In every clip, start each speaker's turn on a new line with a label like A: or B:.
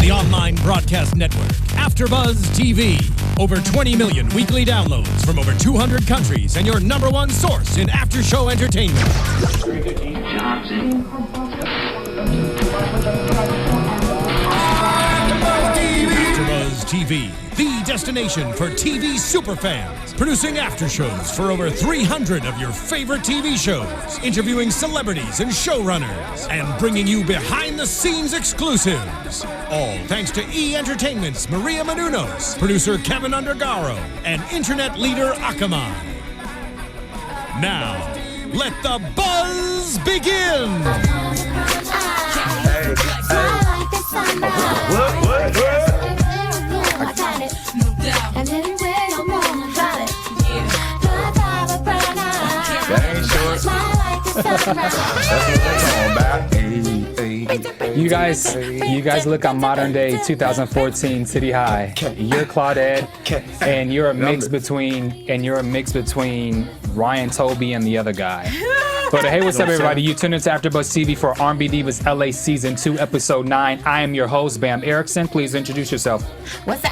A: the online broadcast network, AFTERBUZZ TV. Over 20 million weekly downloads from over 200 countries and your #1 source in after-show entertainment. AFTERBUZZ TV, the destination for TV superfans. Producing after shows for over 300 of your favorite TV shows. Interviewing celebrities and showrunners. And bringing you behind-the-scenes exclusives. All thanks to E! Entertainment's Maria Menounos, producer Kevin Undergaro, and internet leader Akamai. Now, let the buzz begin!
B: You guys look on modern day 2014 City High. You're Claudette, and you're a mix between Ryan Toby and the other guy. But hey, what's up, everybody? You tuned into AfterBuzz TV for R&B Divas LA Season 2, Episode 9. I am your host, Bamm Ericsen. Please introduce yourself.
C: What's up?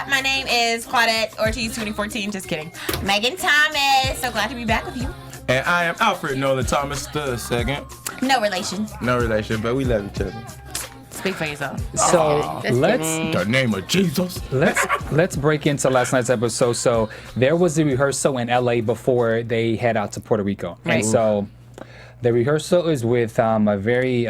C: My name is Claudette Ortiz 2014. Just kidding. Megan Thomas. So glad to be back with you.
D: And I am Alfred Thomas II.
C: No relation.
D: No relation, but we love each other.
C: Speak for yourself.
B: So
D: the name of Jesus.
B: Let's break into last night's episode. So there was a rehearsal in LA before they head out to Puerto Rico.
C: Right.
B: And so the rehearsal is with a very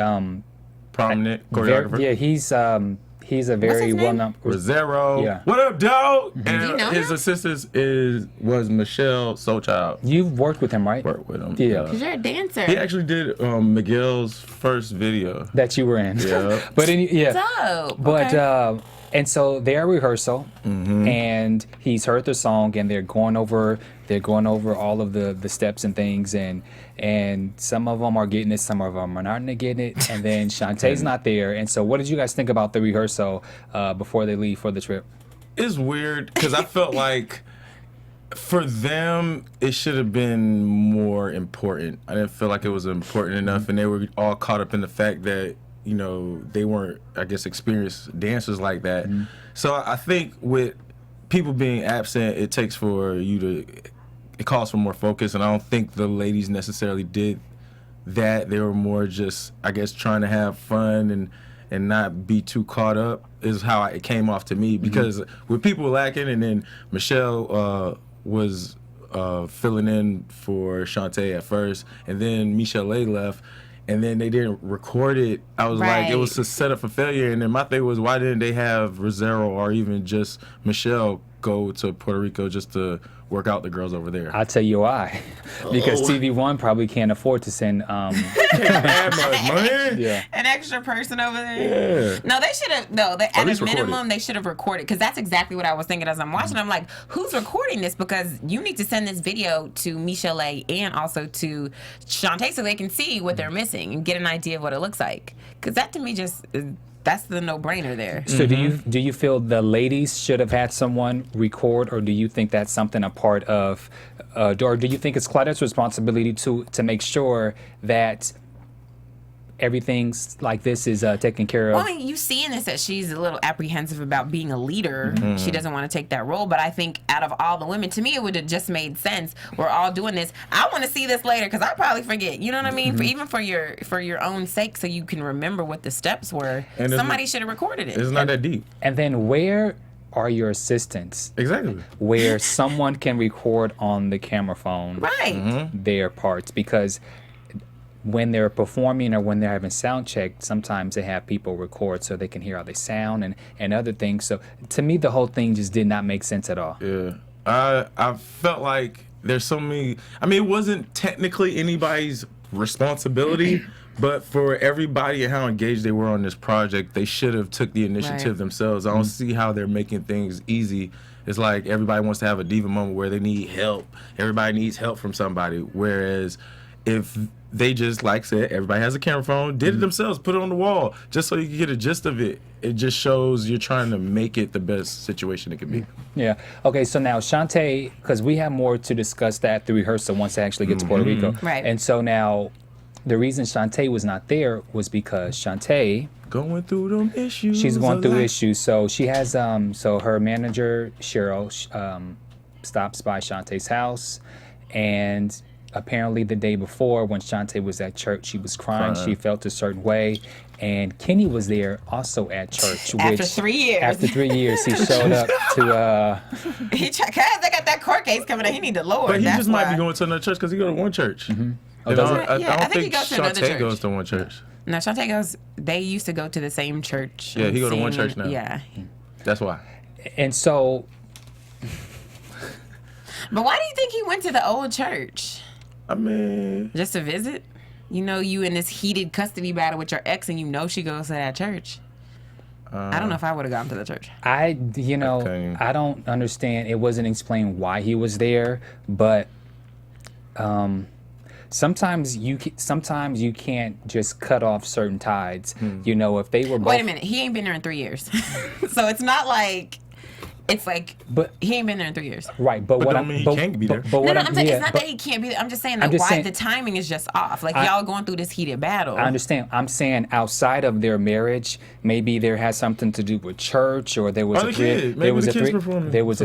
D: prominent choreographer.
B: He's a very well-known.
D: Rosero.
B: Yeah.
D: What up, dog?
B: Mm-hmm.
D: And his assistant was Michelle Sochild.
B: You've worked with him, right?
D: Worked with him.
B: Yeah.
C: Because you're a dancer.
D: He actually did Miguel's first video.
B: That you were in.
D: Yeah.
B: But
C: Dope.
B: But
C: okay.
B: And so they're at rehearsal, and he's heard the song, and they're going over all of the steps and things, and some of them are getting it, some of them are not getting it, and then Shantae's not there. And so what did you guys think about the rehearsal before they leave for the trip?
D: It's weird because I felt like for them it should have been more important. I didn't feel like it was important enough, and they were all caught up in the fact that they weren't, I guess, experienced dancers like that. So I think with people being absent, it takes for you to, it calls for more focus, and I don't think the ladies necessarily did that. They were more just, I guess, trying to have fun and not be too caught up is how it came off to me. Because with people lacking, and then Michelle was filling in for Shantae at first, and then Michelle left, and then they didn't record it. I was like, it was a setup for failure. And then my thing was, why didn't they have Rosero or even just Michelle go to Puerto Rico just to work out the girls over there?
B: I'll tell you why. Because TVOne probably can't afford to send
D: money.
B: Yeah.
C: An extra person over there.
D: Yeah.
C: No, they should have. No, at a minimum,
D: recorded.
C: they should have recorded. Because that's exactly what I was thinking as I'm watching. I'm like, who's recording this? Because you need to send this video to Michelle and also to Shantae so they can see what they're missing and get an idea of what it looks like. Because that to me just. That's the no-brainer there.
B: So do you feel the ladies should have had someone record, or do you think that's something a part of, or do you think it's Claudette's responsibility to make sure that everything's like this is taken care of?
C: Well, I mean, you see in this that she's a little apprehensive about being a leader. She doesn't want to take that role. But I think out of all the women, to me, it would have just made sense. We're all doing this. I want to see this later because I probably forget. You know what I mean? Even for your own sake, so you can remember what the steps were. And somebody should have recorded it.
D: It's not that deep.
B: And then where are your assistants?
D: Exactly.
B: Where someone can record on the camera phone their parts, because when they're performing or when they're having sound check, sometimes they have people record so they can hear how they sound and other things. So to me, the whole thing just did not make sense at all.
D: Yeah. I felt like there's so many, I mean, it wasn't technically anybody's responsibility, but for everybody and how engaged they were on this project, they should have took the initiative themselves. I don't see how they're making things easy. It's like everybody wants to have a diva moment where they need help. Everybody needs help from somebody. Whereas if they just, like I said, everybody has a camera phone, did it themselves, put it on the wall, just so you can get a gist of it. It just shows you're trying to make it the best situation it can be.
B: Yeah. Okay, so now Shantae, because we have more to discuss that at the rehearsal once they actually get to Puerto Rico.
C: Right.
B: And so now the reason Shantae was not there was because Shantae
D: going through them issues.
B: She's going through issues. So she has so her manager Cheryl stops by Shantae's house, and apparently the day before when Shantae was at church, she was crying. She felt a certain way. And Kenny was there also at church.
C: After 3 years.
B: After 3 years, he showed up to...
C: They got that court case coming up. He need to lower.
D: But he just might be going to another church because he go to one church.
B: Oh, does
C: it? Yeah, I think he goes to another
D: Shantae
C: church.
D: goes to one church.
C: No, Shantae goes, they used to go to the same church.
D: Yeah, he go to one church now.
C: Yeah.
D: That's why.
B: And so...
C: But why do you think he went to the old church?
D: I mean...
C: Just to visit? You know, you in this heated custody battle with your ex, and you know she goes to that church. I don't know if I would have gone to the church.
B: I don't understand. It wasn't explained why he was there, but sometimes you can't just cut off certain ties. You know, if they were both...
C: Wait a minute. He ain't been there in 3 years. So it's not like... It's like,
B: but
C: he ain't been there in 3 years.
B: Right, but what
D: don't mean he can't be there.
B: But what
C: I'm saying, it's not that he can't be there. I'm just saying that the timing is just off. Like, y'all going through this heated battle.
B: I understand. I'm saying outside of their marriage, maybe there has something to do with church, or there was a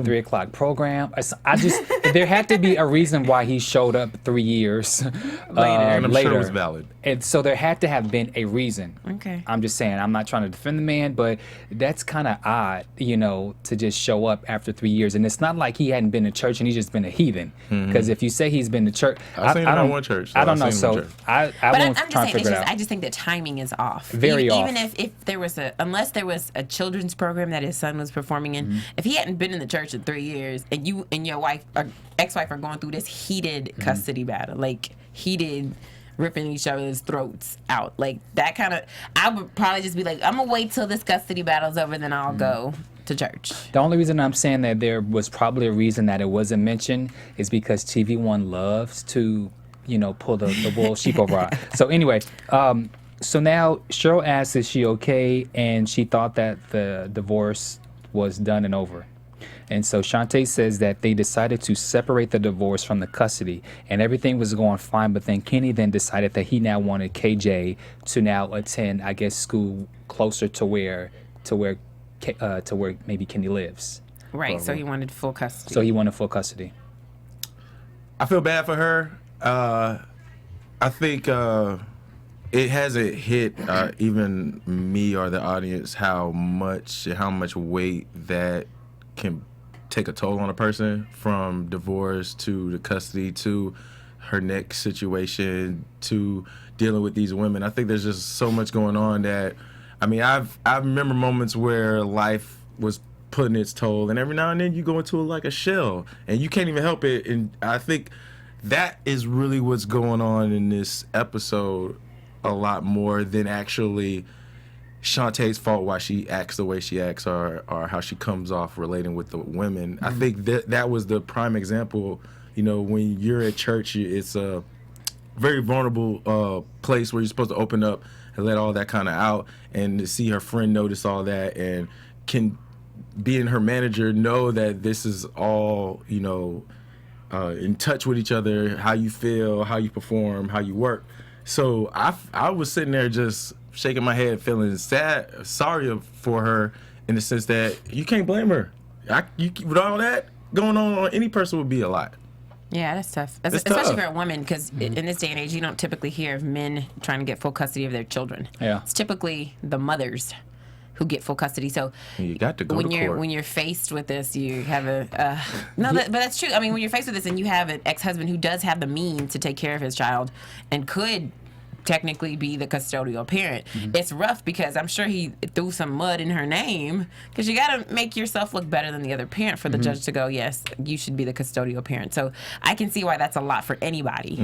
B: 3 o'clock program. I just there had to be a reason why he showed up 3 years
D: later. And I'm sure it was valid.
B: And so there had to have been a reason.
C: Okay.
B: I'm just saying, I'm not trying to defend the man, but that's kind of odd, you know, to just show up after 3 years. And it's not like he hadn't been to church and he's just been a heathen. Because if you say he's been to church,
D: I've seen him at one church.
B: I don't know. So I won't try to figure it out.
C: I just think the timing is off.
B: Very off.
C: Even if there was unless there was a children's program that his son was performing in, if he hadn't been in the church in 3 years, and you and your wife or ex-wife are going through this heated custody battle, like heated ripping each other's throats out, like that kind of, I would probably just be like, I'm gonna wait till this custody battle's over, then I'll go to church.
B: The only reason I'm saying that there was probably a reason that it wasn't mentioned is because TVOne loves to, you know, pull the wool sheep over our eyes. So anyway, so now Cheryl asks, is she okay? And she thought that the divorce was done and over. And so Shantae says that they decided to separate the divorce from the custody, and everything was going fine. But then Kenny then decided that he now wanted KJ to now attend, I guess, school closer to where maybe Kenny lives.
C: Right. So he wanted full custody.
D: I feel bad for her. I think it hasn't hit even me or the audience how much weight that can take a toll on a person, from divorce to the custody to her next situation to dealing with these women. I think there's just so much going on that, I mean, I remember moments where life was putting its toll, and every now and then you go into like a shell and you can't even help it. And I think that is really what's going on in this episode, a lot more than actually Shantae's fault why she acts the way she acts, or how she comes off relating with the women. I think that was the prime example. You know, when you're at church, it's a very vulnerable place where you're supposed to open up and let all that kind of out, and to see her friend notice all that and can being her manager know that this is all, you know, in touch with each other, how you feel, how you perform, how you work. So I was sitting there just shaking my head, feeling sorry for her, in the sense that you can't blame her. With all that going on, any person would be a lot.
C: Yeah, that's tough. Especially for a woman, because in this day and age, you don't typically hear of men trying to get full custody of their children.
B: Yeah.
C: It's typically the mothers who get full custody. So
D: you got to go to court.
C: When you're faced with this, you have but that's true. I mean, when you're faced with this and you have an ex-husband who does have the means to take care of his child and could technically be the custodial parent, it's rough, because I'm sure he threw some mud in her name, because you got to make yourself look better than the other parent for the judge to go, yes, you should be the custodial parent. So I can see why that's a lot for anybody.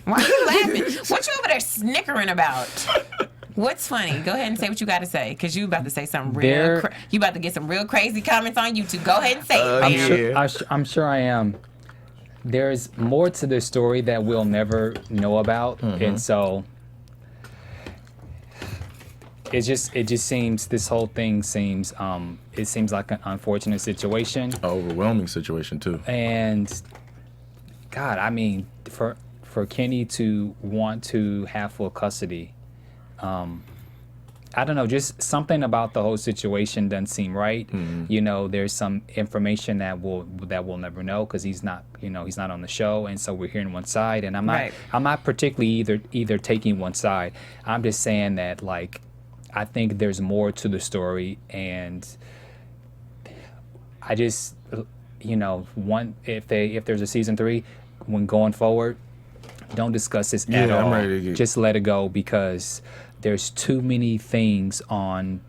C: Why are you laughing? What you over there snickering about? What's funny? Go ahead and say what you got to say, because you about to say something you about to get some real crazy comments on YouTube. Go ahead and say it.
B: I'm sure I am. There's more to this story that we'll never know about, and so it just seems, this whole thing seems it seems like an unfortunate situation,
D: overwhelming situation too.
B: And God, I mean, for for Kenny to want to have full custody, I don't know, just something about the whole situation doesn't seem right. You know, there's some information that we'll never know because he's not on the show, and so we're hearing one side. And I'm not particularly either taking one side. I'm just saying that, like, I think there's more to the story, and I just, you know, if there's a season 3, when going forward, don't discuss this at all. I'm ready to just let it go, because there's too many things on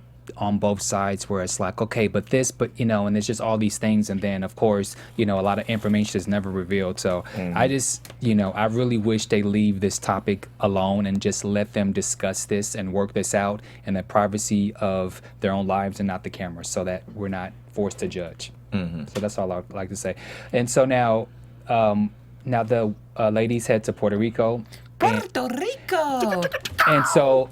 B: both sides where it's like, okay, but you know, and there's just all these things, and then of course, you know, a lot of information is never revealed. So I just, you know, I really wish they leave this topic alone and just let them discuss this and work this out in the privacy of their own lives and not the camera, so that we're not forced to judge. So that's all I'd like to say. And so now the ladies head to Puerto Rico. And so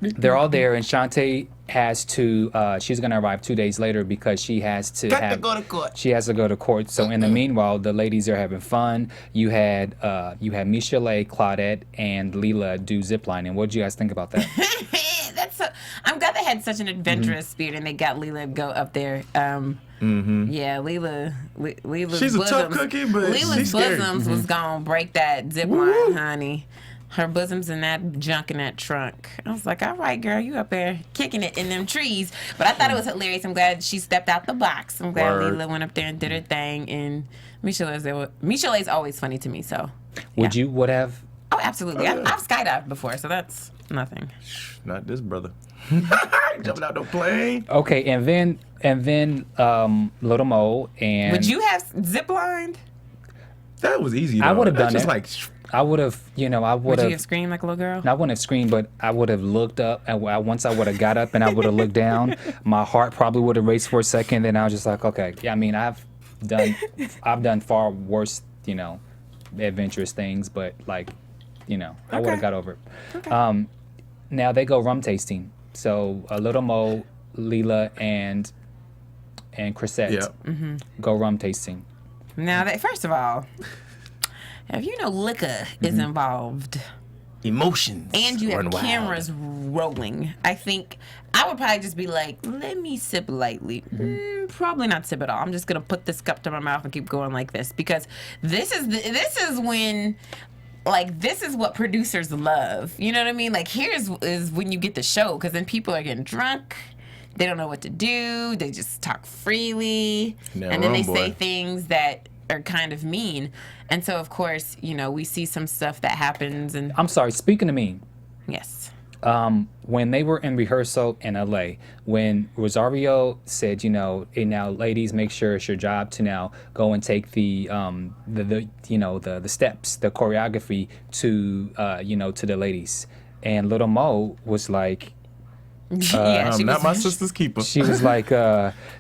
B: they're all there, and Shantae has to. She's gonna arrive 2 days later because she has to go to court. She has to go to court. So in the meanwhile, the ladies are having fun. You had Michelle, Claudette, and Leela do ziplining. What did you guys think about that?
C: I'm glad they had such an adventurous spirit, and they got Leela to go up there. Yeah, Leela's
D: she's
C: bosoms,
D: a tough cookie, but
C: Leela's bosoms was gonna break that zip line, honey. Her bosoms and that junk in that trunk. I was like, all right, girl, you up there kicking it in them trees. But I thought it was hilarious. I'm glad she stepped out the box. I'm glad Leela went up there and did her thing. And Michelle is always funny to me. So
B: would have?
C: Oh, absolutely. I've skydived before, so that's nothing.
D: Not this brother. Jumping out the plane.
B: Okay, and then Little Mo and.
C: Would you have ziplined?
D: That was easy, though.
B: I would have done
D: just
B: it.
D: Like,
B: I would have, you know,
C: Would you have screamed like a little girl?
B: I wouldn't have screamed, but I would have looked up, and once I would have got up and I would have looked down, my heart probably would have raced for a second. Then I was just like, okay, yeah. I mean, I've done far worse, you know, adventurous things, but like, you know, I would have got over it. Okay. Now they go rum tasting. So Little Mo, Leela, and Chrisette go rum tasting.
C: Now, first of all, if you know liquor is involved,
D: emotions,
C: and you have cameras rolling, I think I would probably just be like, let me sip lightly. Probably not sip at all. I'm just gonna put this cup to my mouth and keep going like this, because this is when. Like, this is what producers love. You know what I mean? Like, is when you get the show, because then people are getting drunk. They don't know what to do. They just talk freely. And then they say things that are kind of mean. And so, of course, you know, we see some stuff that happens. And
B: I'm sorry, speaking of mean.
C: Yes.
B: When they were in rehearsal in LA, when Rosario said, you know, hey, now ladies, make sure it's your job to now go and take the steps, the choreography to the ladies, and Little Mo was like,
C: I'm
D: not my sister's keeper.
B: She was like,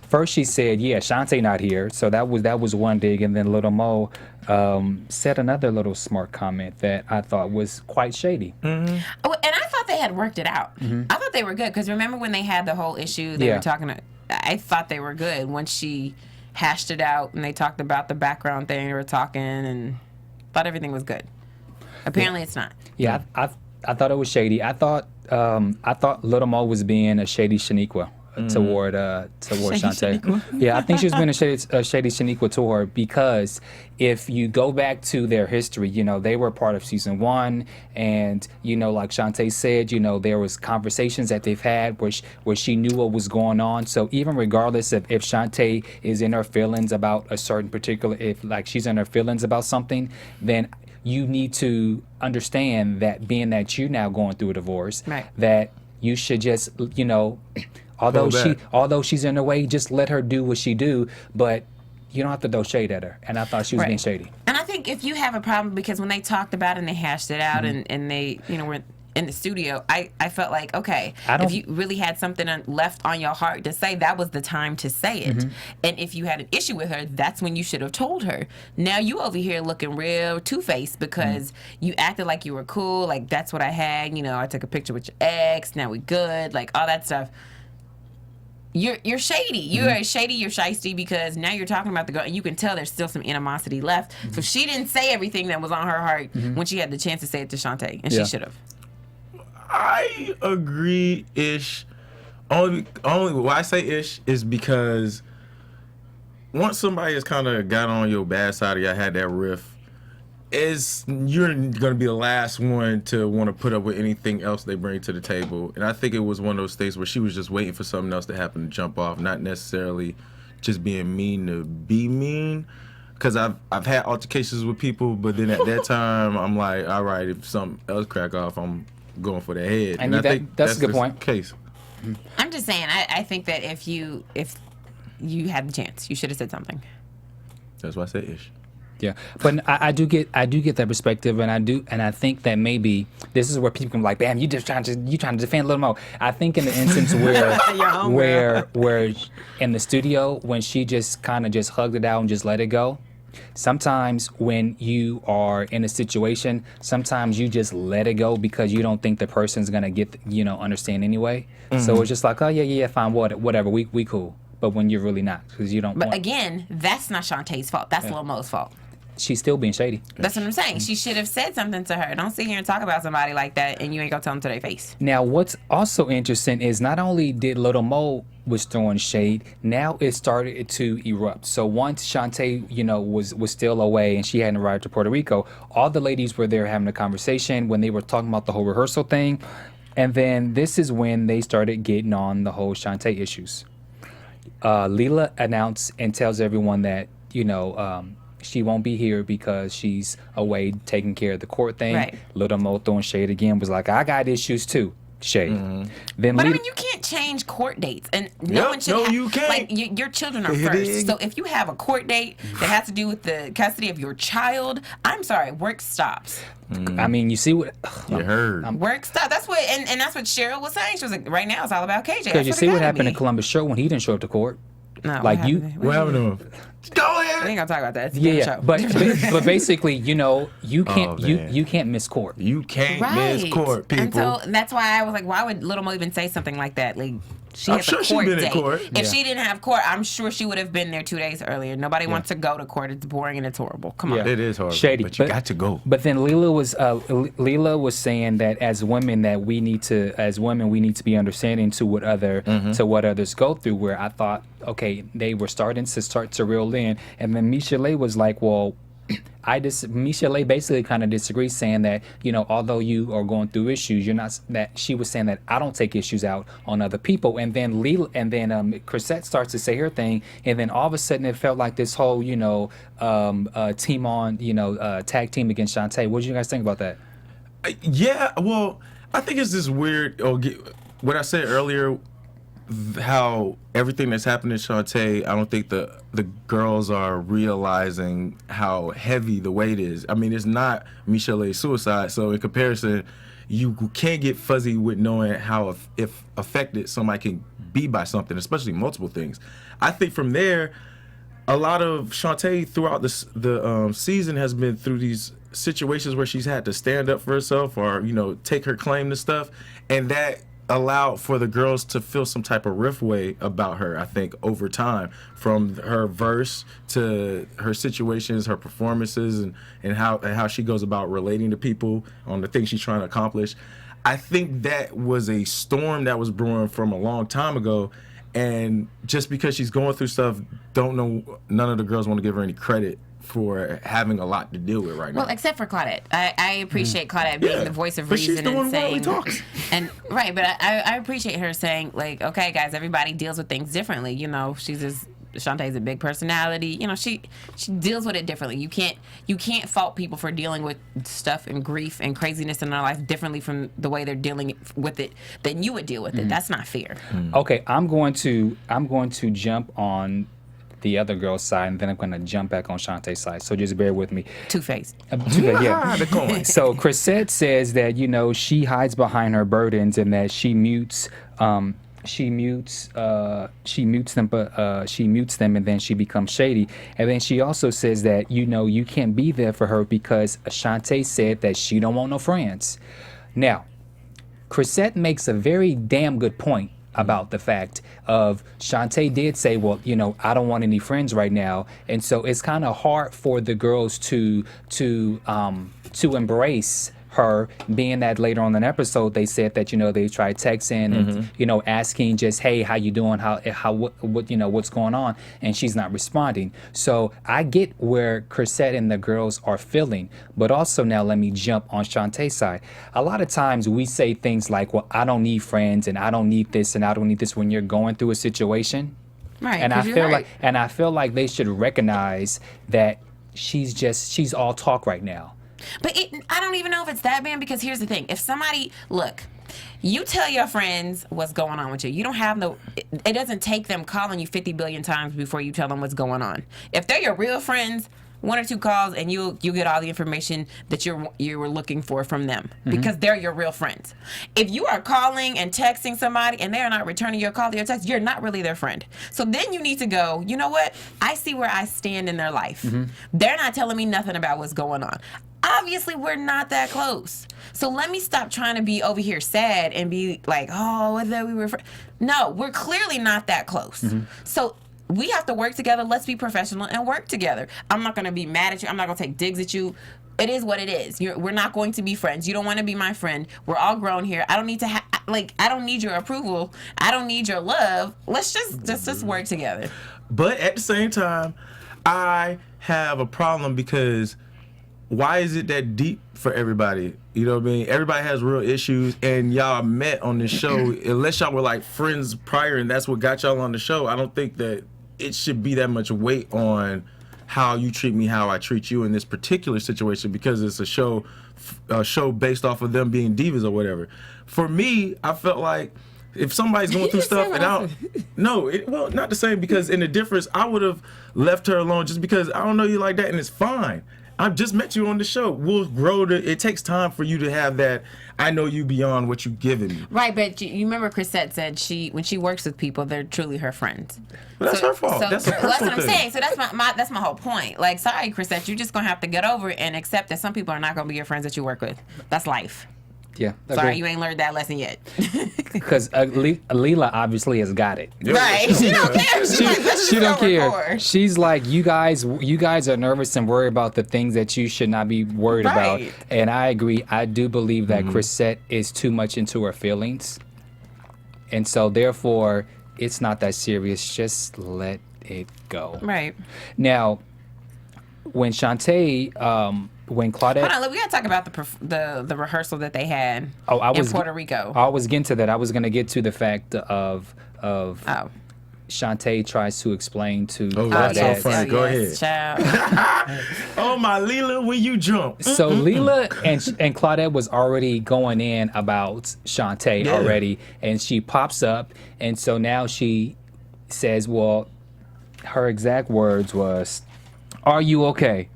B: first she said, yeah, Shantae not here, so that was one dig, and then Little Mo said another little smart comment that I thought was quite shady.
C: Oh, and I thought they had worked it out. I thought they were good, because remember when they had the whole issue, they were talking. I thought they were good once she hashed it out and they talked about the background thing. They were talking and thought everything was good. Apparently, it's not.
B: Yeah, I thought it was shady. I thought Little Mo was being a shady Shaniqua toward Shantae. Yeah, I think she was being a shady Shaniqua to her, because if you go back to their history, you know, they were part of season 1, and you know, like Shantae said, you know, there was conversations that they've had where she knew what was going on. So even regardless of if Shantae is in her feelings about a certain particular, if like she's in her feelings about something, then you need to understand that being that you're now going through a divorce, that you should just, you know, although she's in her way, just let her do what she do, but you don't have to throw shade at her. And I thought she was being shady.
C: And I think if you have a problem, because when they talked about it and they hashed it out and they, you know, were in the studio, I felt like, okay, if you really had something left on your heart to say, that was the time to say it. And if you had an issue with her, that's when you should have told her. Now you over here looking real two-faced because you acted like you were cool, like that's what I had, you know, I took a picture with your ex, now we good, like all that stuff. you're shady. You're shady. You're shiesty because now you're talking about the girl, and you can tell there's still some animosity left. So she didn't say everything that was on her heart when she had the chance to say it to Shantae, and she should have.
D: I agree ish. Only why I say ish is because once somebody has kind of got on your bad side or y'all had that riff, you're gonna be the last one to want to put up with anything else they bring to the table. And I think it was one of those things where she was just waiting for something else to happen to jump off, not necessarily just being mean to be mean. Because I've had altercations with people, but then at that time I'm like, all right, if something else crack off, I'm going for the head.
B: And I think that's a good point.
D: Case.
C: I'm just saying, I think that if you had the chance, you should have said something.
D: That's why I say ish.
B: Yeah, but I do get that perspective, and I think that maybe this is where people can be like, "Bam, you trying to defend Lil Mo." I think in the instance where in the studio when she just kind of just hugged it out and just let it go. Sometimes when you are in a situation, sometimes you just let it go because you don't think the person's gonna understand anyway. So it's just like, oh yeah, fine, whatever, we cool. But when you're really not, because you don't.
C: But again, that's not Shantae's fault. That's Lil Mo's fault.
B: She's still being shady.
C: That's what I'm saying. She should have said something to her. Don't sit here and talk about somebody like that and you ain't gonna tell them to their face.
B: Now, what's also interesting is not only did Lil Mo was throwing shade, now it started to erupt. So once Shantae, was still away and she hadn't arrived to Puerto Rico, all the ladies were there having a conversation when they were talking about the whole rehearsal thing. And then this is when they started getting on the whole Shantae issues. Leela announced and tells everyone that, she won't be here because she's away taking care of the court thing.
C: Right.
B: Lil Mo throwing shade again, was like, I got issues too. Shade. Then
C: but I mean, you can't change court dates, and no one should.
D: You can't.
C: Like your children are first. So if you have a court date that has to do with the custody of your child, I'm sorry, work stops.
B: I mean, you see what
D: you heard.
C: Work stops. That's what, and that's what Cheryl was saying. She was like, right now it's all about KJ.
B: Because you see what happened in Columbus Show when he didn't show up to court.
C: No,
B: like
D: what happened to him? Go ahead.
C: We ain't gonna talk about that. It's a
B: Yeah,
C: show.
B: but basically, you can't you can't miss court.
D: You can't miss court, people.
C: And so that's why I was like, why would Lil Mo even say something like that? Like, she has
D: sure
C: a court
D: she's been
C: date.
D: in court.
C: If she didn't have court, I'm sure she would have been there 2 days earlier. Nobody wants to go to court. It's boring and it's horrible. Come on.
B: Yeah.
D: It is horrible.
B: Shady,
D: but you got to go.
B: But then Leela was saying that as women we need to be understanding to what others go through. Where I thought, okay, they were starting to reel in, and then Michelle was like, well, Michelle basically kind of disagrees, saying that although you are going through issues, you're not. That she was saying that I don't take issues out on other people, and then Chrisette starts to say her thing, and then all of a sudden it felt like this whole team on tag team against Shantae. What did you guys think about that?
D: Yeah, well, I think it's this weird. What I said earlier, how everything that's happening to Shantae, I don't think the girls are realizing how heavy the weight is. I mean, it's not Michelle's suicide, so in comparison, you can't get fuzzy with knowing how if affected somebody can be by something, especially multiple things. I think from there, a lot of Shantae throughout the season has been through these situations where she's had to stand up for herself or take her claim to stuff, and that allowed for the girls to feel some type of riff way about her, I think, over time, from her verse to her situations, her performances, and how she goes about relating to people on the things she's trying to accomplish. I think that was a storm that was brewing from a long time ago, and just because she's going through stuff, none of the girls want to give her any credit for having a lot to deal with right now.
C: Well, except for Claudette. I appreciate Claudette being the voice of reason and saying, but I appreciate her saying, like, okay, guys, everybody deals with things differently. Shantae's a big personality. She deals with it differently. You can't fault people for dealing with stuff and grief and craziness in their life differently from the way they're dealing with it than you would deal with it. That's not fair.
B: Okay, I'm going to jump on the other girl's side, and then I'm going to jump back on Shantae's side. So just bear with me.
C: Two-faced.
B: Yeah. So Chrisette says that she hides behind her burdens and that she mutes them, and then she becomes shady. And then she also says that you can't be there for her because Shantae said that she don't want no friends. Now, Chrisette makes a very damn good point about the fact of Shantae did say, well, you know, I don't want any friends right now. And so it's kind of hard for the girls to embrace her, being that later on in the episode they said that, you know, they tried texting and you know, asking just, hey, how you doing, what you know, what's going on, and she's not responding. So I get where Chrisette and the girls are feeling, but also now let me jump on Shantae's side. A lot of times we say things like, well, I don't need friends and I don't need this and I don't need this when you're going through a situation,
C: Right.
B: and I feel like they should recognize that she's all talk right now.
C: But I don't even know if it's that bad, because here's the thing. If somebody, look, you tell your friends what's going on with you. You don't have no, it doesn't take them calling you 50 billion times before you tell them what's going on. If they're your real friends, 1 or 2 calls and you get all the information that you were looking for from them, because they're your real friends. If you are calling and texting somebody and they are not returning your call or your text, you're not really their friend. So then you need to go, you know what? I see where I stand in their life. They're not telling me nothing about what's going on. Obviously, we're not that close. So let me stop trying to be over here sad and be like, oh, I thought we were friends. No, we're clearly not that close. So we have to work together. Let's be professional and work together. I'm not going to be mad at you. I'm not going to take digs at you. It is what it is. We're not going to be friends. You don't want to be my friend. We're all grown here. I don't need to I don't need your approval. I don't need your love. Let's just work together.
D: But at the same time, I have a problem, because why is it that deep for everybody? You know what I mean? Everybody has real issues, and y'all met on this show. Unless y'all were like friends prior and that's what got y'all on the show, I don't think that it should be that much weight on how you treat me, how I treat you in this particular situation, because it's a show based off of them being divas or whatever. For me, I felt like if somebody's going through stuff and well, not the same, because in the difference, I would have left her alone just because I don't know you like that, and it's fine. I've just met you on the show. We'll grow it takes time for you to have that, I know you beyond what you've given me.
C: Right, but you remember Chrisette said when she works with people, they're truly her friends.
D: Well, that's her fault. That's
C: what I'm saying. So that's my whole point. Like, sorry, Chrisette, you're just going to have to get over it and accept that some people are not going to be your friends that you work with. That's life.
B: Yeah.
C: Sorry, you ain't learned that lesson yet.
B: Because Leela obviously has got it.
C: Right. She don't care.
B: She don't care. She's like, you guys are nervous and worried about the things that you should not be worried about. And I agree. I do believe that Chrisette is too much into her feelings. And so therefore, it's not that serious. Just let it go.
C: Right.
B: Now, when Shantae, when Claudette...
C: Hold on, we got to talk about the rehearsal that they had in Puerto Rico.
B: I was getting to that. I was going to get to the fact of Shantae tries to explain to Claudette.
D: That's so funny. Go ahead.
C: Child.
D: Oh, my Leela, will you jump?
B: So Leela and Claudette was already going in about Shantae already, and she pops up, and so now she says, well, her exact words was, "Are you okay?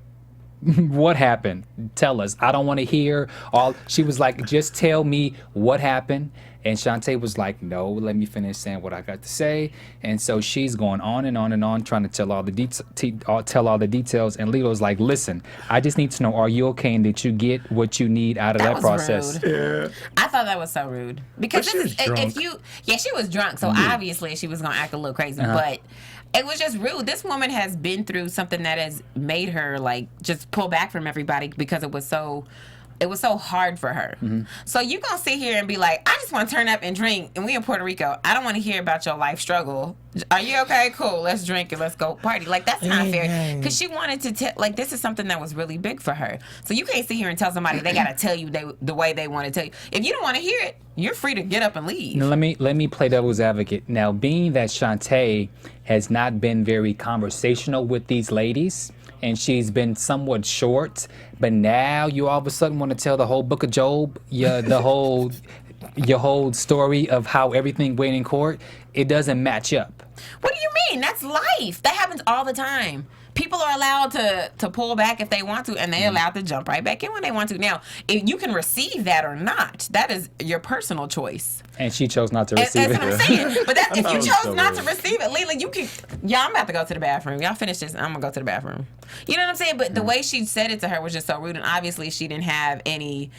B: What happened? Tell us. I don't want to hear all." She was like, "Just tell me what happened." And Shantae was like, "No, let me finish saying what I got to say." And so she's going on and on and on, trying to tell all the details. And Leo was like, "Listen, I just need to know, are you okay? And did you get what you need out of that process?"
C: Rude. Yeah. I thought that was so rude, because she was drunk, so obviously she was gonna act a little crazy, but it was just rude. This woman has been through something that has made her like just pull back from everybody, because it was so hard for her. So you gonna sit here and be like, "I just want to turn up and drink, and we in Puerto Rico. I don't want to hear about your life struggle. Are you okay? Cool. Let's drink and let's go party." Like, that's not fair, because she wanted to tell. Like, this is something that was really big for her. So you can't sit here and tell somebody they gotta tell you the way they want to tell you. If you don't want to hear it, you're free to get up and leave.
B: Now, let me play devil's advocate. Now, being that Shantae has not been very conversational with these ladies, and she's been somewhat short, but now you all of a sudden want to tell the whole book of Job, your whole story of how everything went in court. It doesn't match up.
C: What do you mean? That's life. That happens all the time. People are allowed to pull back if they want to, and they're allowed to jump right back in when they want to. Now, if you can receive that or not, that is your personal choice.
B: And she chose not to receive it.
C: That's what I'm saying. But if you chose not to receive it, Leela, you can. Yeah, I'm about to go to the bathroom. Y'all finish this, and I'm gonna go to the bathroom. You know what I'm saying? But the way she said it to her was just so rude, and obviously she didn't have any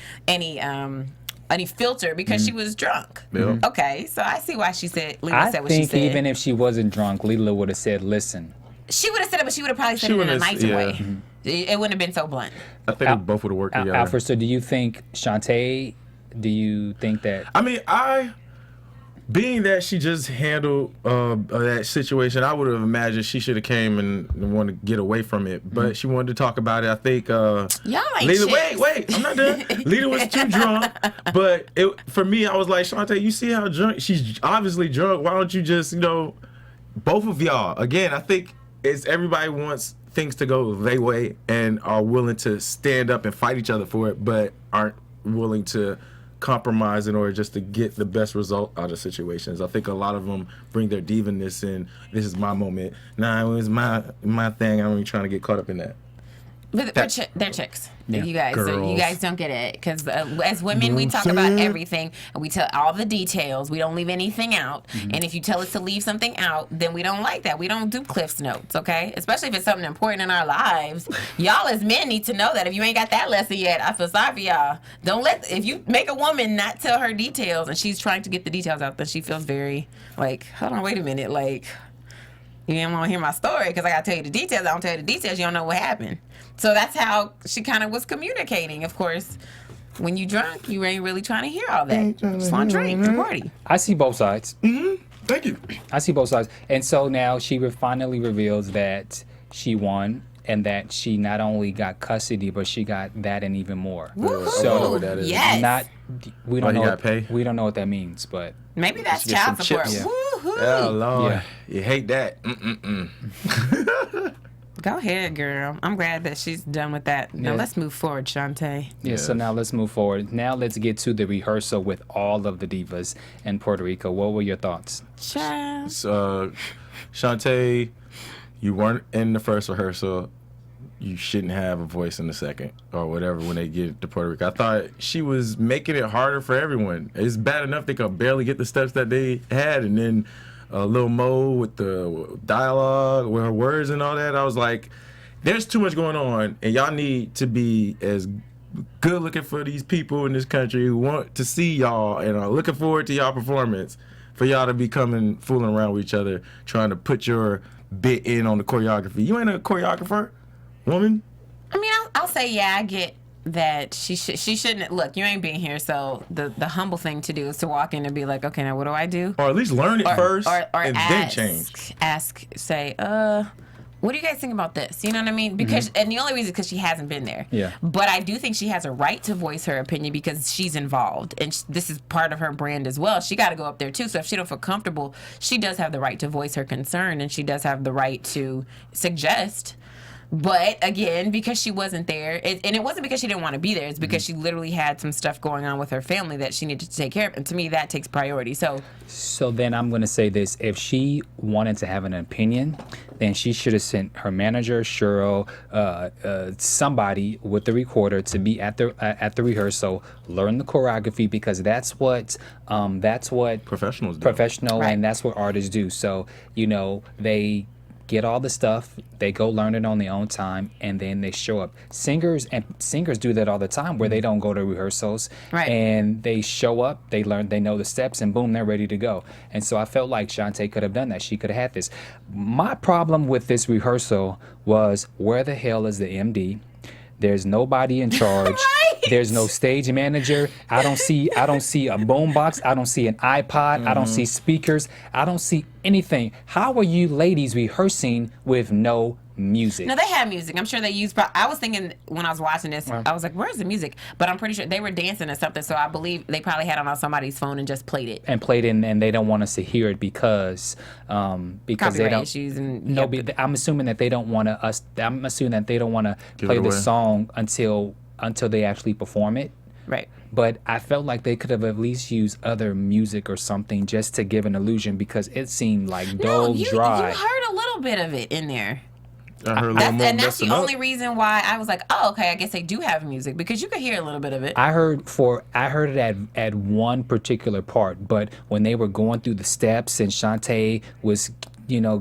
C: any filter because she was drunk.
D: Yeah.
C: Okay, so I see why she said. Leela
B: I
C: said what she
B: think
C: said.
B: even if she wasn't drunk, Leela would have said, "Listen."
C: She would have said it, but she would have probably said
D: She
C: it in a
D: wouldn't have-
C: nicer
D: yeah.
C: way. It wouldn't have been so blunt.
D: I think they both would have worked together.
B: Alfred, so do you think Shantae? Do you think that?
D: I mean, being that she just handled that situation, I would have imagined she should have came and wanted to get away from it. But she wanted to talk about it. I think
C: Y'all ain't
D: Leela,
C: chicks.
D: wait, I'm not done. Leela was too drunk. But for me, I was like, Shantae, you see how drunk? She's obviously drunk. Why don't you just, both of y'all? Again, I think it's everybody wants things to go their way and are willing to stand up and fight each other for it, but aren't willing to compromise in order just to get the best result out of situations. I think a lot of them bring their diva-ness in. This is my moment. Nah, it was my thing. I'm really trying to get caught up in that.
C: But they're chicks.
B: Yeah.
C: You guys, so you
D: Girls.
C: guys don't get it because as women, we talk about everything and we tell all the details. We don't leave anything out. And if you tell us to leave something out, then we don't like that. We don't do Cliff's Notes, okay? Especially if it's something important in our lives. Y'all as men need to know that. If you ain't got that lesson yet, I feel sorry for y'all. If you make a woman not tell her details and she's trying to get the details out, then she feels very like, hold on, wait a minute, like. You didn't want to hear my story because I got to tell you the details. I don't tell you the details, you don't know what happened. So that's how she kind of was communicating. Of course, when you drunk, you ain't really trying to hear all that. Just want to drink and party.
B: I see both sides.
D: Thank you.
B: I see both sides. And so now she finally reveals that she won and that she not only got custody, but she got that and even more.
C: Woohoo!
B: So
D: what that is.
C: Yes.
B: We don't
D: you
B: know.
D: gotta pay?
B: We don't know what that means, but
C: Maybe that's
D: Get some
C: child support.
D: chips.
C: Woohoo!
D: Oh, Lord.
B: Yeah.
D: You hate that.
C: Go ahead, girl. I'm glad that she's done with that. Now
B: Yeah.
C: let's move forward, Shantae.
B: yeah. So now let's move forward. Now let's get to the rehearsal with all of the divas in Puerto Rico. What were your thoughts?
C: Child.
D: Shantae, you weren't in the first rehearsal. You shouldn't have a voice in the second or whatever when they get to Puerto Rico. I thought she was making it harder for everyone. It's bad enough they could barely get the steps that they had, and then Lil Mo with the dialogue, with her words and all that. I was like, there's too much going on, and y'all need to be as good looking for these people in this country who want to see y'all and are looking forward to y'all performance, for y'all to be coming fooling around with each other, trying to put your bit in on the choreography. You ain't a choreographer, woman.
C: I mean, I'll say, yeah, I get that she shouldn't. Look, you ain't being here, so the humble thing to do is to walk in and be like, okay, now what do I do?
D: Or at least learn it first
C: or
D: and
C: ask,
D: then change.
C: Say, what do you guys think about this? You know what I mean? Because and the only reason is because she hasn't been there.
B: Yeah.
C: But I do think she has a right to voice her opinion because she's involved, and this is part of her brand as well. She got to go up there too. So if she don't feel comfortable, she does have the right to voice her concern, and she does have the right to suggest. But again, because she wasn't there, and it wasn't because she didn't want to be there, it's because she literally had some stuff going on with her family that she needed to take care of. And to me, that takes priority. So
B: then I'm going to say this. If she wanted to have an opinion, then she should have sent her manager, Cheryl, somebody with the recorder to be at the rehearsal, learn the choreography, because that's what
D: Professionals do.
C: Right.
B: and that's what artists do. So, they get all the stuff, they go learn it on their own time, and then they show up. Singers do that all the time, where they don't go to rehearsals,
C: Right.
B: and they show up, they learn, they know the steps, and boom, they're ready to go. And so I felt like Shantae could have done that. She could have had this. My problem with this rehearsal was, where the hell is the MD? There's nobody in charge.
C: Right.
B: There's no stage manager. I don't see a boombox. I don't see an iPod. I don't see speakers. I don't see anything. How are you ladies rehearsing with no music?
C: no, they had music. I'm sure they used. I was thinking when I was watching this, I was like, "Where's the music?" But I'm pretty sure they were dancing or something. So I believe they probably had it on somebody's phone and just played it.
B: And played in, and they don't want us to hear it because they
C: Copyright
B: don't.
C: issues and
B: No, I'm assuming that they don't want to I'm assuming that they don't want to
D: Give
B: play
D: it
B: the
D: away.
B: song until they actually perform it.
C: Right.
B: But I felt like they could have at least used other music or something just to give an illusion, because it seemed like dull,
C: you
B: dry.
C: heard a little bit of it in there.
D: I heard Lil Mo
C: And that's
D: messing
C: the
D: up.
C: only reason why I was like, oh, okay, I guess they do have music, because you could hear a little bit of it.
B: I heard it at one particular part, but when they were going through the steps and Shantae was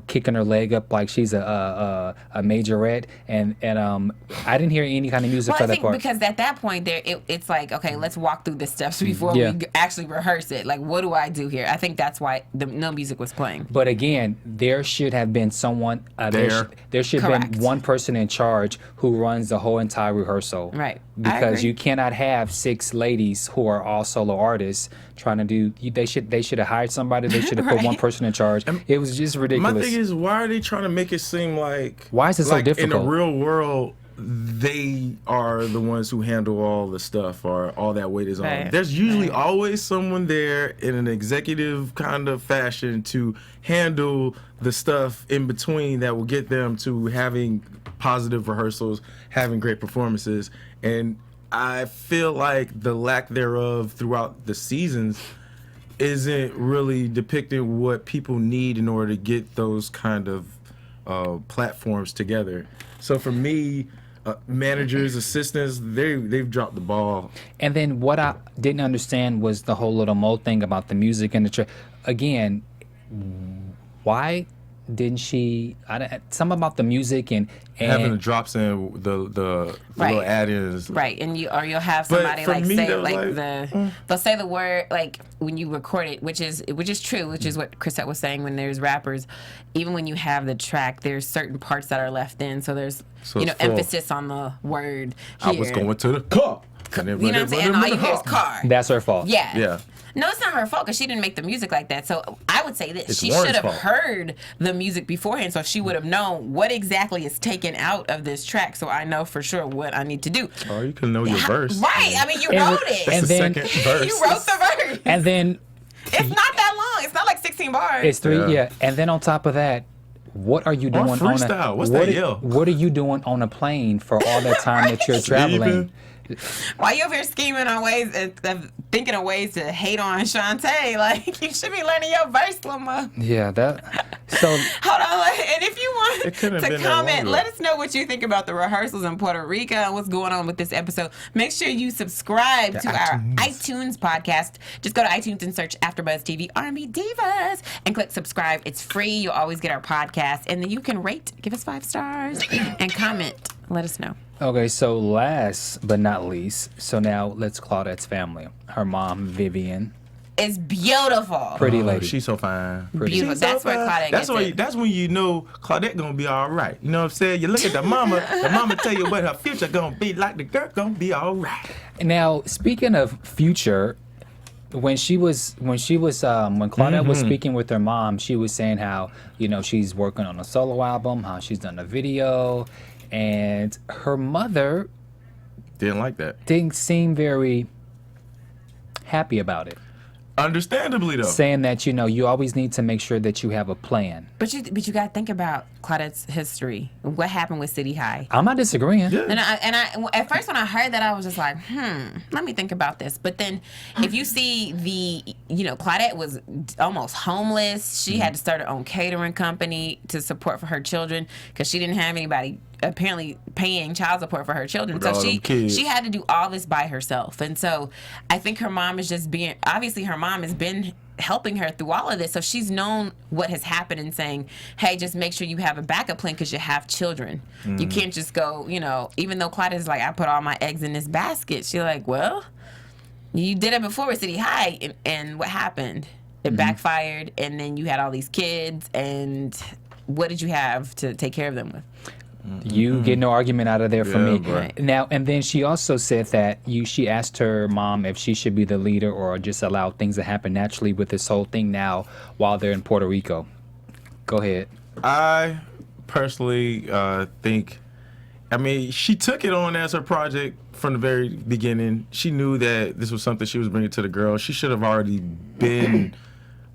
B: kicking her leg up like she's a majorette, and I didn't hear any kind of music for that part.
C: Because at that point it's like, okay, let's walk through the steps before we actually rehearse it. Like, what do I do here? I think that's why no music was playing.
B: But again, there should have been someone there should have been one person in charge who runs the whole entire rehearsal.
C: Right.
B: Because you cannot have 6 ladies who are all solo artists trying to do. They should have hired somebody. They should have put one person in charge. It was just ridiculous.
D: My thing is, why are they trying to make it seem like?
B: Why is it so difficult?
D: In the real world, they are the ones who handle all the stuff, or all that weight is on them. There's usually always someone there in an executive kind of fashion to handle the stuff in between that will get them to having positive rehearsals, having great performances. And I feel like the lack thereof throughout the seasons isn't really depicting what people need in order to get those kind of platforms together. So for me, managers, assistants, they've dropped the ball. And
B: then what I didn't understand was the whole little Mo thing about the music and the again, why didn't she? Something about the music and
D: having the drops in the little add-ins,
C: right? And you'll have somebody they'll say the word like when you record it, which is true, which is what Chrisette was saying. When there's rappers, even when you have the track, there's certain parts that are left in, so there's emphasis on the word. Here.
D: I was going to the car.
C: You know what I'm saying? And all you hear is car.
B: That's her fault.
C: Yeah. No, it's not her fault because she didn't make the music like that. So I would say that she should have heard the music beforehand, so she would have known what exactly is taken out of this track. So I know for sure what I need to do.
D: Oh, you can know your verse.
C: Right. I mean, you wrote it.
D: That's the second verse.
C: You wrote the verse.
B: And then
C: it's not that long. It's not like 16 bars.
B: It's 3. Yeah. And then on top of that, what are you doing on
D: freestyle? What's that yell?
B: What are you doing on a plane for all that time that you're traveling?
C: Why you over here scheming on ways, thinking of ways to hate on Shantae? Like, you should be learning your verse, Loma.
B: Yeah, so
C: hold on, and if you want to comment, let us know what you think about the rehearsals in Puerto Rico and what's going on with this episode. Make sure you subscribe to our iTunes podcast. Just go to iTunes and search AFTERBUZZ TV R&B Divas and click subscribe. It's free. You'll always get our podcast, and then you can rate, give us 5 stars, and comment. Let us know.
B: Okay, so last but not least, so now let's Claudette's family. Her mom, Vivian.
C: Is beautiful.
B: Pretty lady.
D: She's so fine.
C: Beautiful. That's where Claudette gets it.
D: That's when you know Claudette gonna be all right. You know what I'm saying? You look at the mama tell you what her future gonna be like. The girl gonna be all right.
B: Now, speaking of future, when Claudette was speaking with her mom, she was saying how, she's working on a solo album, how she's done a video, and her mother
D: didn't like that.
B: Didn't seem very happy about it.
D: Understandably, though.
B: Saying that, you always need to make sure that you have a plan.
C: But you got to think about Claudette's history. What happened with City High?
B: I'm not disagreeing.
C: Yeah. And I at first when I heard that, I was just like, let me think about this. But then if you see Claudette was almost homeless. She had to start her own catering company to support for her children because she didn't have anybody apparently paying child support for her children. So she had to do all this by herself. And so I think her mom is just obviously her mom has been helping her through all of this. So she's known what has happened and saying, hey, just make sure you have a backup plan because you have children. You can't just go, even though Claudette is like, I put all my eggs in this basket. She's like, well, you did it before with City High. And what happened? It backfired. And then you had all these kids. And what did you have to take care of them with?
B: You get no argument out of there from me.
C: Right.
B: Now, and then she also said that she asked her mom if she should be the leader or just allow things to happen naturally with this whole thing now while they're in Puerto Rico. Go ahead.
D: I personally think, she took it on as her project from the very beginning. She knew that this was something she was bringing to the girls. She should have already been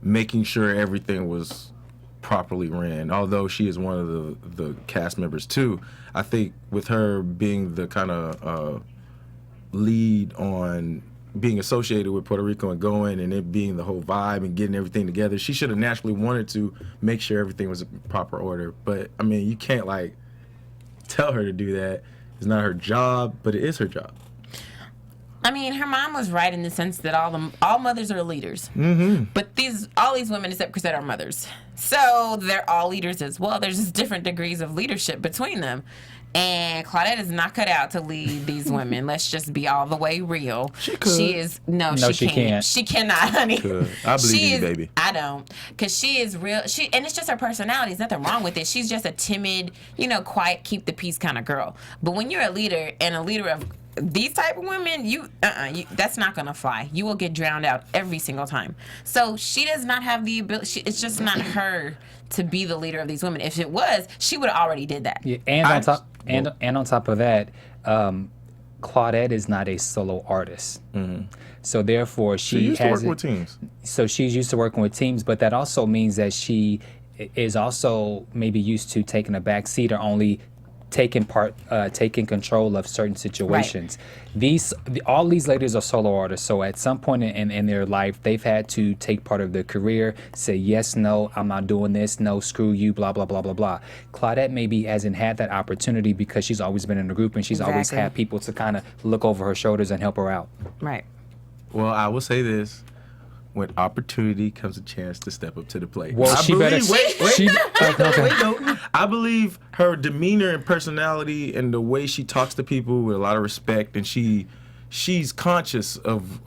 D: making sure everything was properly ran, although she is one of the cast members too. I think with her being the kind of lead on being associated with Puerto Rico and going and it being the whole vibe and getting everything together, she should have naturally wanted to make sure everything was in proper order. But you can't tell her to do that. It's not her job, but it is her job.
C: I mean, her mom was right in the sense that all mothers are leaders. Mm-hmm. But all these women, except Chrisette, are mothers. So they're all leaders as well. There's just different degrees of leadership between them. And Claudette is not cut out to lead these women. Let's just be all the way real.
D: She could.
C: She is she can't. She cannot, honey.
D: I believe you, baby.
C: I don't, because she is real. And it's just her personality. There's nothing wrong with it. She's just a timid, quiet, keep the peace kind of girl. But when you're a leader and a leader of these type of women, that's not gonna fly. You will get drowned out every single time. So she does not have the ability. It's just not her to be the leader of these women. If it was, she would have already did that.
B: Yeah, and on top of that, Claudette is not a solo artist. Mm-hmm. So therefore, she
D: used to work with teams.
B: So she's used to working with teams, but that also means that she is also maybe used to taking a back seat or only taking control of certain situations. Right. All these ladies are solo artists, so at some point in their life, they've had to take part of their career, say yes, no, I'm not doing this, no, screw you, blah, blah, blah, blah, blah. Claudette maybe hasn't had that opportunity because she's always been in a group and she's always had people to kind of look over her shoulders and help her out.
C: Right.
D: Well, I will say this. When opportunity comes a chance to step up to the plate.
B: Well,
D: I believe her demeanor and personality and the way she talks to people with a lot of respect, and she's conscious of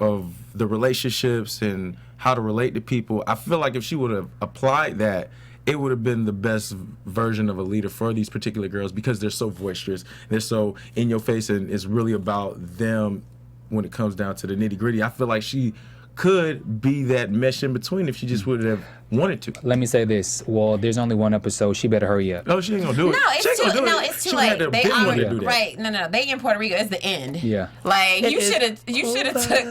D: the relationships and how to relate to people. I feel like if she would have applied that, it would have been the best version of a leader for these particular girls, because they're so boisterous, they're so in your face, and it's really about them when it comes down to the nitty gritty. I feel like she could be that mesh in between if she just would have wanted to.
B: Let me say this. Well, there's only one episode. She better hurry up.
D: No, she ain't gonna do it.
C: It's too late. They already
D: do that.
C: Right. No. They in Puerto Rico. It's the end.
B: Yeah.
C: Like you should have took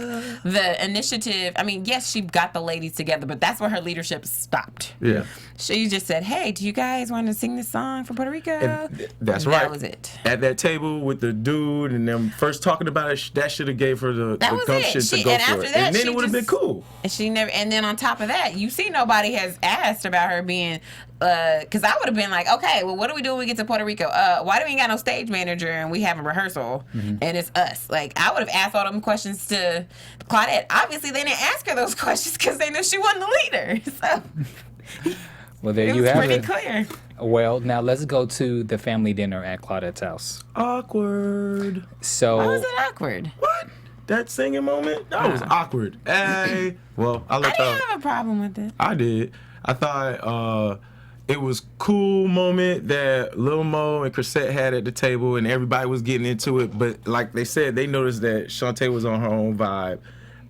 C: the initiative. I mean, yes, she got the ladies together, but that's where her leadership stopped.
D: Yeah.
C: She just said, "Hey, do you guys want to sing this song from Puerto Rico?"
D: That's right.
C: That was it.
D: At that table with the dude and them first talking about it, that should have gave her the gumption to go for it. And then it would have been cool.
C: And she never. And then on top of that, you see, nobody has asked about her being. Because I would have been like, okay, well, what do we do when we get to Puerto Rico? Why do we ain't got no stage manager and we have a rehearsal and it's us? Like, I would have asked all them questions to Claudette. Obviously, they didn't ask her those questions because they knew she wasn't the leader. So,
B: well, there you have it.
C: It was pretty clear.
B: Well, now let's go to the family dinner at Claudette's house.
D: Awkward.
B: So,
C: why was it awkward?
D: What? That singing moment? That was awkward. Hey. Well, I
C: didn't have a problem with it.
D: I did. I thought it was cool moment that Lil Mo and Chrisette had at the table, and everybody was getting into it. But like they said, they noticed that Shantae was on her own vibe.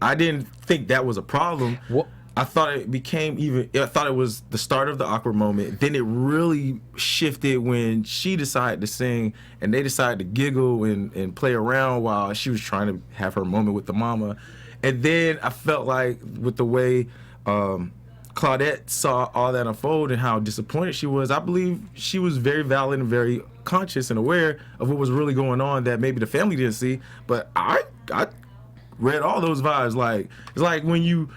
D: I didn't think that was a problem.
B: What?
D: I thought I thought it was the start of the awkward moment. Then it really shifted when she decided to sing, and they decided to giggle and play around while she was trying to have her moment with the mama. And then I felt like with the way Claudette saw all that unfold and how disappointed she was, I believe she was very valid and very conscious and aware of what was really going on that maybe the family didn't see. But I read all those vibes. Like, it's like when you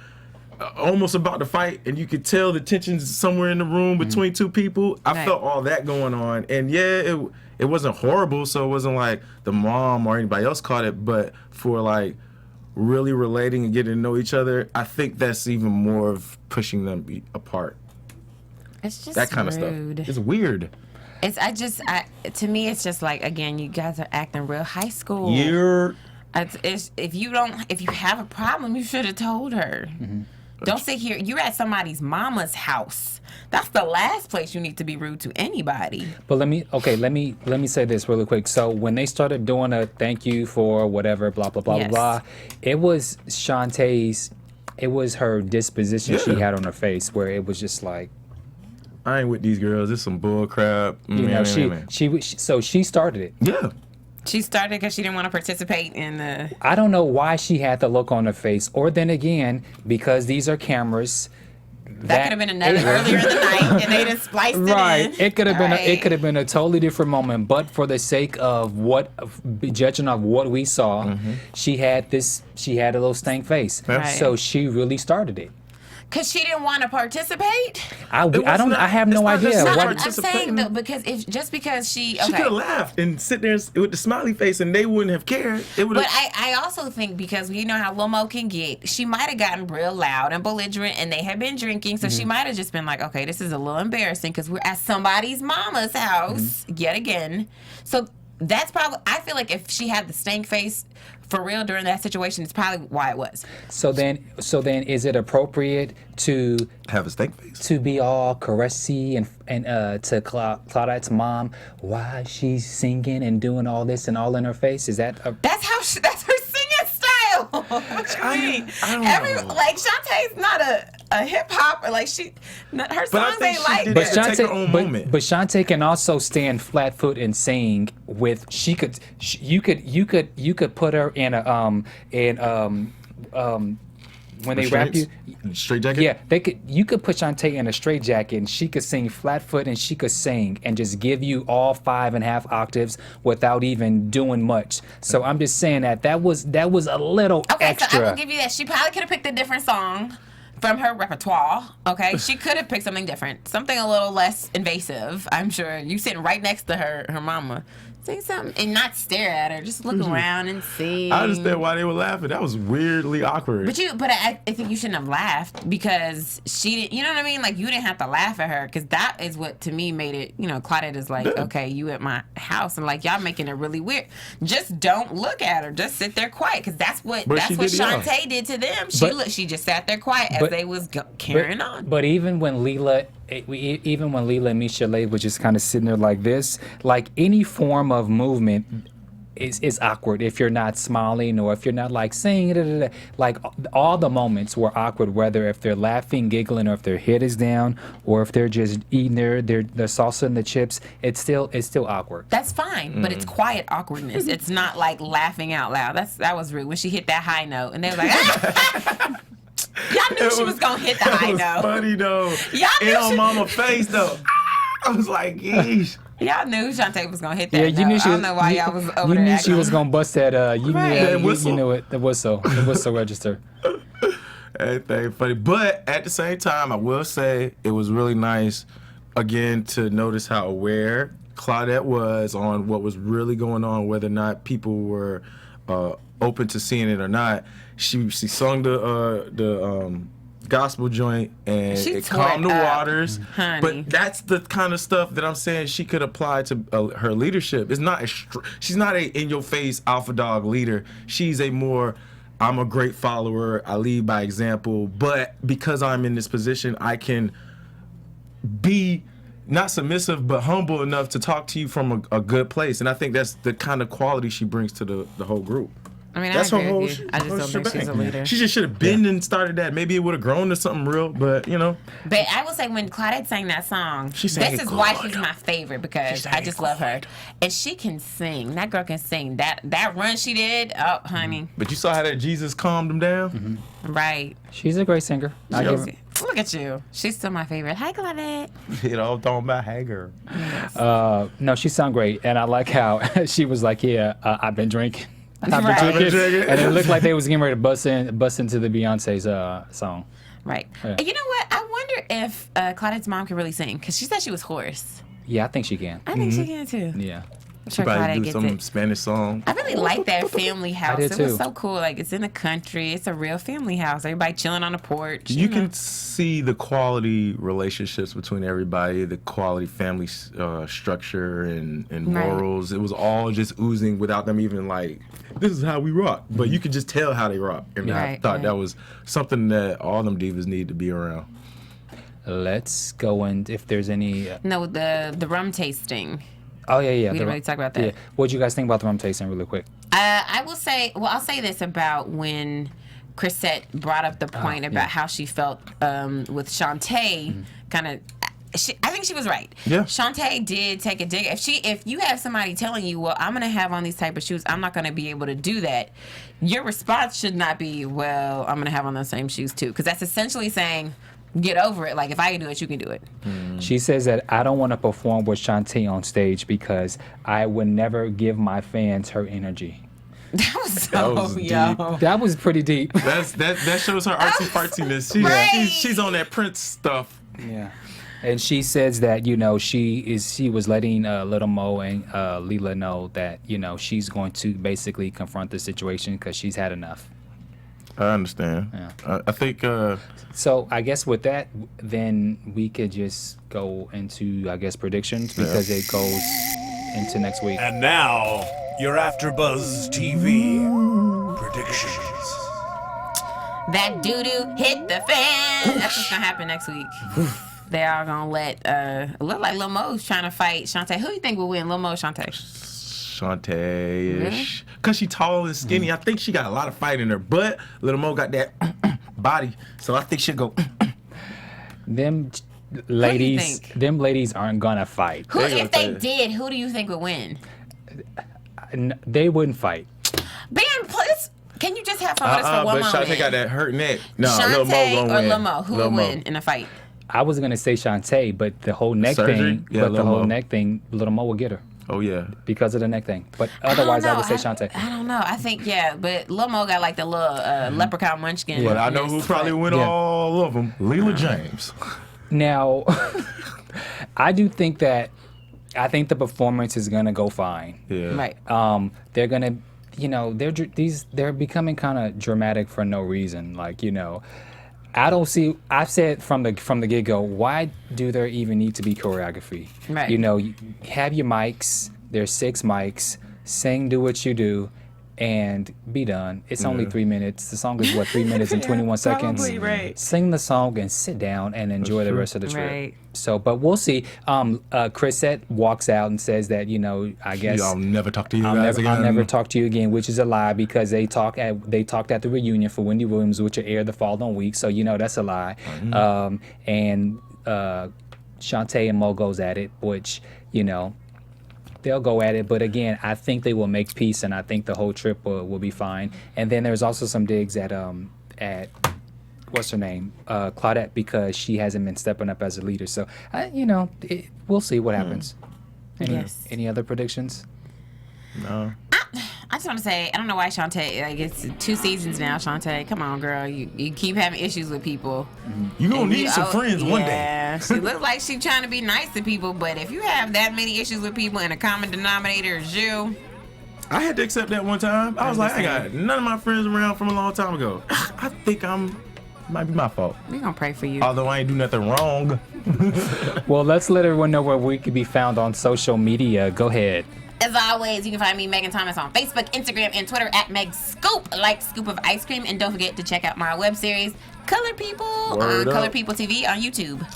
D: almost about to fight and you could tell the tension's somewhere in the room between two people. I felt all that going on. And yeah, it wasn't horrible, so it wasn't like the mom or anybody else caught it, but for like really relating and getting to know each other, I think that's even more of pushing them apart.
C: It's just
D: that kind of stuff. It's weird.
C: To me, it's just like, again, you guys are acting real high school. If you have a problem, you should have told her. Mm-hmm. Don't sit here. You're at somebody's mama's house. That's the last place you need to be rude to anybody.
B: But let me say this really quick. So when they started doing a thank you for whatever, blah blah blah blah, it was Shantae's. It was her disposition she had on her face, where it was just like,
D: I ain't with these girls. It's some bull crap.
B: So she started it.
D: Yeah.
C: She started because she didn't want to participate in the...
B: I don't know why she had the look on her face. Or then again, because these are cameras...
C: That could have been another earlier in the night, and they just spliced it in.
B: Right. It could have been a totally different moment, but for the sake of judging of what we saw, she had a little stank face.
C: Right.
B: So she really started it.
C: Because she didn't want to participate.
B: I have no idea.
C: I'm saying though, because because she
D: could have laughed and sit there with the smiley face, and they wouldn't have cared.
C: But I also think because we know how Lil Mo can get, she might have gotten real loud and belligerent, and they had been drinking, so she might have just been like, okay, this is a little embarrassing because we're at somebody's mama's house yet again. So that's probably, I feel like if she had the stank face for real during that situation, it's probably why it was.
B: So then is it appropriate to
D: have a stank face?
B: To be all caressy and to Claudette's mom while she's singing and doing all this and all in her face? Is that
C: that's her singing style. What you mean? Like Shantae's not a hip hop, or like her songs ain't like that.
B: But Shantae can also stand flat foot and sing with. You could put her in when they rap you,
D: straight jacket.
B: Yeah, you could put Shantae in a straight jacket, and she could sing flat foot, and she could sing and just give you all 5.5 octaves without even doing much. So I'm just saying that was a little extra.
C: So I will give you that. She probably could have picked a different song from her repertoire. Okay, she could have picked something different, something a little less invasive. I'm sure you sitting right next to her mama. Say something and not stare at her. Just look around and see.
D: I understand why they were laughing. That was weirdly awkward.
C: But I think you shouldn't have laughed because she didn't. You know what I mean? Like you didn't have to laugh at her because that is what to me made it. You know, Claudette is like, okay, you at my house, and like y'all making it really weird. Just don't look at her. Just sit there quiet because that's what Shantae did to them. She just sat there quiet as they was carrying on.
B: But even when Leela and Michelle was just kind of sitting there like this, like any form of movement is awkward if you're not smiling or if you're not like saying like all the moments were awkward, whether if they're laughing, giggling, or if their head is down, or if they're just eating their salsa and the chips. It's still awkward.
C: That's fine, but it's quiet awkwardness. It's not like laughing out loud. That was rude when she hit that high note and they was like. Y'all knew she was gonna hit the high note.
D: It was funny though.
C: Y'all knew
D: on Mama's face though. I was like, yeesh.
C: Y'all knew Shantae was gonna hit that.
B: Yeah, you knew she was.
C: I don't know why y'all was over there.
B: You knew she was gonna bust that. You
D: knew
B: it. The whistle register.
D: Everything funny, but at the same time, I will say it was really nice again to notice how aware Claudette was on what was really going on, whether or not people were open to seeing it or not. She sung the gospel joint and it calmed the waters.
C: Honey.
D: But that's the kind of stuff that I'm saying she could apply to her leadership. It's not she's not a in your face alpha dog leader. She's a more I'm a great follower. I lead by example. But because I'm in this position, I can be not submissive but humble enough to talk to you from a good place. And I think that's the kind of quality she brings to the whole group.
C: I mean,
D: that's
C: I agree with you. I just don't think she's a leader.
D: She just should have been and started that. Maybe it would have grown to something real, but you know.
C: But I will say when Claudette sang that song, this is why she's my favorite because I just love her. And she can sing. That girl can sing. That run she did, oh, honey.
D: But you saw how that Jesus calmed him down?
C: Mm-hmm. Right.
B: She's a great singer.
C: Look at you. She's still my favorite. Hi, Claudette.
D: You know, I'm talking about hey girl.
C: Yes.
B: No, she sung great. And I like how she was like, I've been drinking.
C: Right.
B: And it looked like they was getting ready to bust into the Beyonce's song.
C: Right. Yeah. You know what? I wonder if Claudette's mom can really sing because she said she was hoarse.
B: Yeah, I think she can.
C: I think she can too.
B: Yeah.
D: She probably do some Spanish song.
C: I really like that family house.
B: It was
C: so cool. Like it's in the country. It's a real family house. Everybody chilling on the porch.
D: You can see the quality relationships between everybody, the quality family structure and morals. Right. It was all just oozing without them even like, this is how we rock. But you could just tell how they rock. And I thought that was something that all them divas need to be around.
B: Let's go and if there's any...
C: No, the rum tasting.
B: Oh, yeah.
C: We didn't really talk about that.
B: Yeah. What do you guys think about the rum tasting really quick?
C: I'll say this about when Chrisette brought up the point about how she felt with Shantae, kind of... I think she was right.
D: Yeah.
C: Shantae did take a dig. If you have somebody telling you, well, I'm going to have on these type of shoes, I'm not going to be able to do that, your response should not be, well, I'm going to have on those same shoes too. Because that's essentially saying... Get over it. Like, if I can do it, you can do it.
B: She says that I don't want to perform with Shantae on stage because I would never give my fans her energy.
C: That was
D: That was deep.
B: That was pretty deep.
D: That shows her artsy fartsiness. She's on that Prince stuff.
B: Yeah. And she says that, she was letting Little Mo and Leela know that, she's going to basically confront the situation because she's had enough.
D: I understand.
B: Yeah.
D: I think...
B: So I guess with that, then we could just go into, predictions because it goes into next week.
A: And now, your AfterBuzz TV predictions.
C: That doo-doo hit the fan. That's what's going to happen next week. They are going to let, look like Lil Mo's trying to fight Shantae. Who do you think will win, Lil Mo or Shantae?
D: Shantae-ish. Because she tall and skinny. I think she got a lot of fight in her. But Lil Mo got that body. So I think she'll go...
B: Them ladies aren't going to fight.
C: If they did, who do you think would win?
B: They wouldn't fight.
C: Bamm, please... Can you just have fun with us for one moment?
D: But Shantae got that hurt neck. No, Lil Mo
C: Shantae
D: gonna
C: or
D: win.
C: Lil Mo? Who will win in a fight?
B: I was gonna say Shantae, but the whole neck thing.
D: Yeah,
B: neck thing, Lil Mo will get her.
D: Oh yeah.
B: Because of the neck thing. But otherwise, I would say Shantae.
C: I don't know. I think but Lil Mo got like the little leprechaun munchkin.
D: Yeah. But I know who probably win all of them. Leela James.
B: Now, I do think that the performance is gonna go fine.
D: Yeah.
C: Right.
B: They're gonna. They're becoming kind of dramatic for no reason. I don't see. I've said from the get go, why do there even need to be choreography?
C: Right.
B: You have your mics. There's 6 mics. Sing, do what you do, and be done. It's only 3 minutes. The song is 3 minutes and 21 seconds.
C: Probably right.
B: Sing the song and sit down and enjoy the rest of the trip.
C: Right.
B: So, but we'll see. Chrisette walks out and says that I guess
D: I'll never talk to you
B: I'll
D: guys
B: never,
D: again.
B: I'll never talk to you again, which is a lie because they talked at the reunion for Wendy Williams, which will air the following week. So that's a lie.
D: Mm-hmm.
B: And Shantae and Mo goes at it, which they'll go at it. But again, I think they will make peace, and I think the whole trip will be fine. And then there's also some digs at what's her name, Claudette, because she hasn't been stepping up as a leader. So we'll see what happens. Any other predictions?
D: No.
C: I just want to say, I don't know why Shantae, it's 2 seasons now, Shantae. Come on, girl. You keep having issues with people.
D: You gonna need some friends one day.
C: Yeah, she looks like she's trying to be nice to people, but if you have that many issues with people and a common denominator is you.
D: I had to accept that one time. I was like, I got none of my friends around from a long time ago. I think might be my fault.
C: We're going to pray for you.
D: Although I ain't do nothing wrong.
B: Well, let's let everyone know where we can be found on social media. Go ahead.
C: As always, you can find me, Megan Thomas, on Facebook, Instagram, and Twitter at MegScoop, like Scoop of Ice Cream. And don't forget to check out my web series, Color People, on Color People TV on YouTube.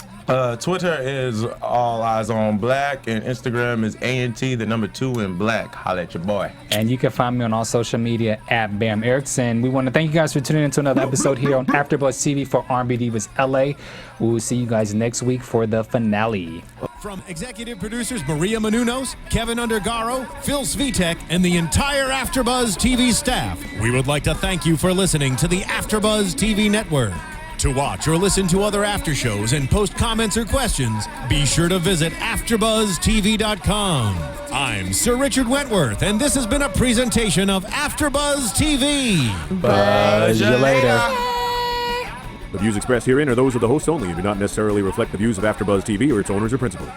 D: Twitter is All Eyes on Black, and Instagram is ANT2 in black. Holla at your boy.
B: And you can find me on all social media at Bamm Ericsen. We want to thank you guys for tuning in to another episode here on AfterBuzz TV for R&B Divas LA. We will see you guys next week for the finale.
A: From executive producers Maria Menounos, Kevin Undergaro, Phil Svitek, and the entire AfterBuzz TV staff, we would like to thank you for listening to the AfterBuzz TV network. To watch or listen to other after shows and post comments or questions, be sure to visit AfterBuzzTV.com. I'm Sir Richard Wentworth, and this has been a presentation of AfterBuzz TV.
B: Buzz you later.
E: The views expressed herein are those of the hosts only and do not necessarily reflect the views of AfterBuzz TV or its owners or principals.